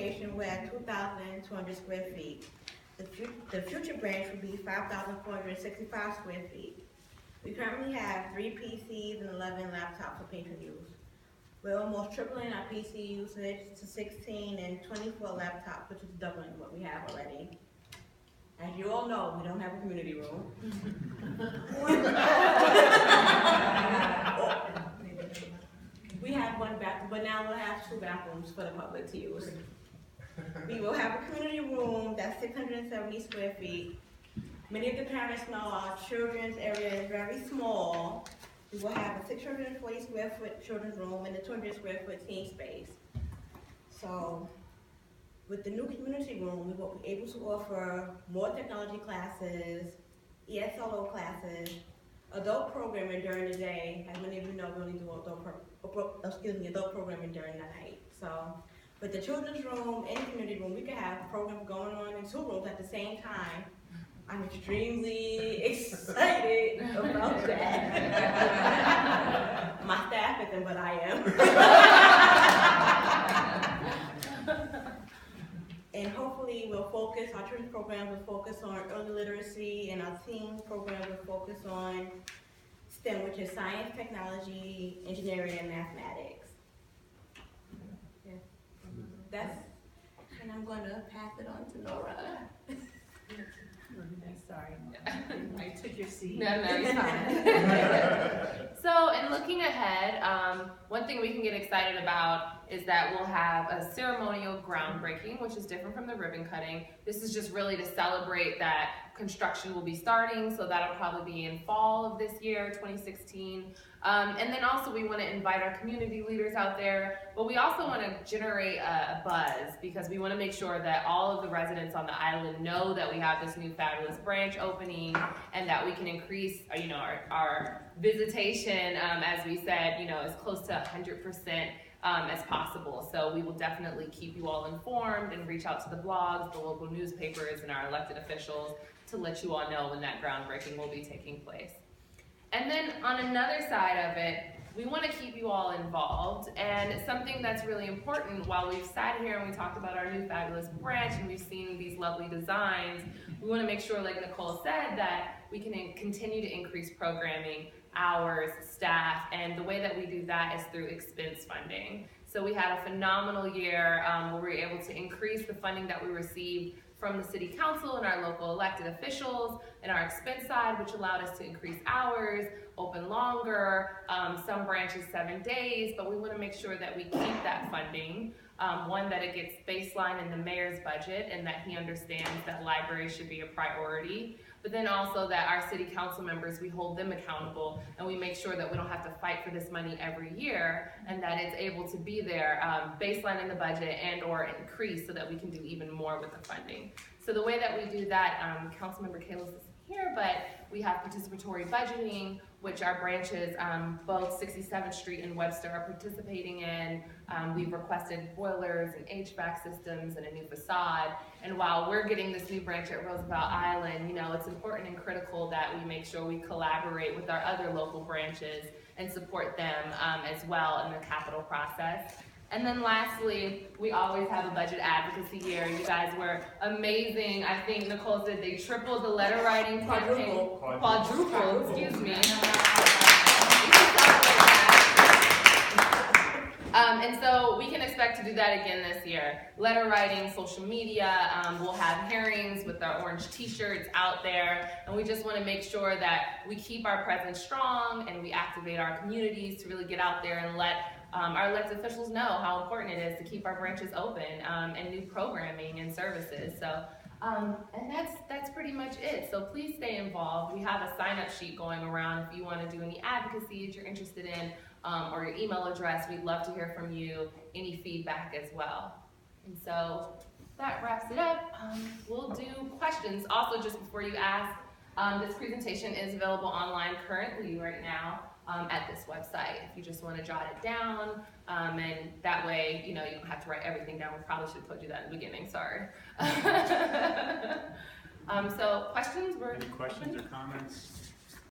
location, we're at 2,200 square feet. The future branch will be 5,465 square feet. We currently have 3 PCs and 11 laptops for patron use. We're almost tripling our PC usage to 16 and 24 laptops, which is doubling what we have already. As you all know, we don't have a community room. We have 1 bathroom, but now we'll have 2 bathrooms for the public to use. We will have a community room that's 670 square feet. Many of the parents know our children's area is very small. We will have a 640 square foot children's room and a 200 square foot teen space. So, with the new community room, we will be able to offer more technology classes, ESLO classes, adult programming during the day. As many of you know, we only do adult programming during the night. So, with the children's room and community room, we can have programs going on in 2 rooms at the same time. I'm extremely excited about that. My staff isn't, but I am. And hopefully we'll focus, our children's program will focus on early literacy, and our teen program will focus on STEM, which is science, technology, engineering, and mathematics. Yeah. That's, and I'm going to pass it on to Nora. Sorry, I took your seat. No, you're fine. So, in looking ahead, one thing we can get excited about is that we'll have a ceremonial groundbreaking, which is different from the ribbon cutting. This is just really to celebrate that construction will be starting, so that'll probably be in fall of this year, 2016. And then also we want to invite our community leaders out there, but we also want to generate a buzz, because we want to make sure that all of the residents on the island know that we have this new fabulous branch opening, and that we can increase our visitation, as we said, as close to 100% as possible. So we will definitely keep you all informed and reach out to the blogs, the local newspapers, and our elected officials to let you all know when that groundbreaking will be taking place. And then on another side of it, we want to keep you all involved, and something that's really important, while we've sat here and we talked about our new fabulous branch and we've seen these lovely designs, we want to make sure, like Nicole said, that we can continue to increase programming, hours, staff, and the way that we do that is through expense funding. So we had a phenomenal year where we were able to increase the funding that we received from the city council and our local elected officials and our expense side, which allowed us to increase hours, open longer, some branches 7 days, but we want to make sure that we keep that funding. One, that it gets baseline in the mayor's budget and that he understands that libraries should be a priority, but then also that our city council members, we hold them accountable and we make sure that we don't have to fight for this money every year, and that it's able to be there, baseline in the budget and or increase so that we can do even more with the funding. So the way that we do that, Councilmember Kalos is here, but we have participatory budgeting, which our branches, both 67th Street and Webster, are participating in. We've requested boilers and HVAC systems and a new facade. And while we're getting this new branch at Roosevelt Island, it's important and critical that we make sure we collaborate with our other local branches and support them as well in the capital process. And then lastly, we always have a budget advocacy year. You guys were amazing. I think Nicole said they tripled the letter writing campaign. Quadrupled, excuse me. And so we can expect to do that again this year. Letter writing, social media, we'll have hearings with our orange t-shirts out there, and we just want to make sure that we keep our presence strong and we activate our communities to really get out there and let our elected officials know how important it is to keep our branches open and new programming and services. So, and that's pretty much it. So please stay involved. We have a sign-up sheet going around if you want to do any advocacy that you're interested in, or your email address. We'd love to hear from you, any feedback as well. And so that wraps it up. We'll do questions. Also, just before you ask, this presentation is available online currently right now. At this website, if you just want to jot it down, and that way, you don't have to write everything down. We probably should have told you that in the beginning, sorry. So questions? Any questions or comments?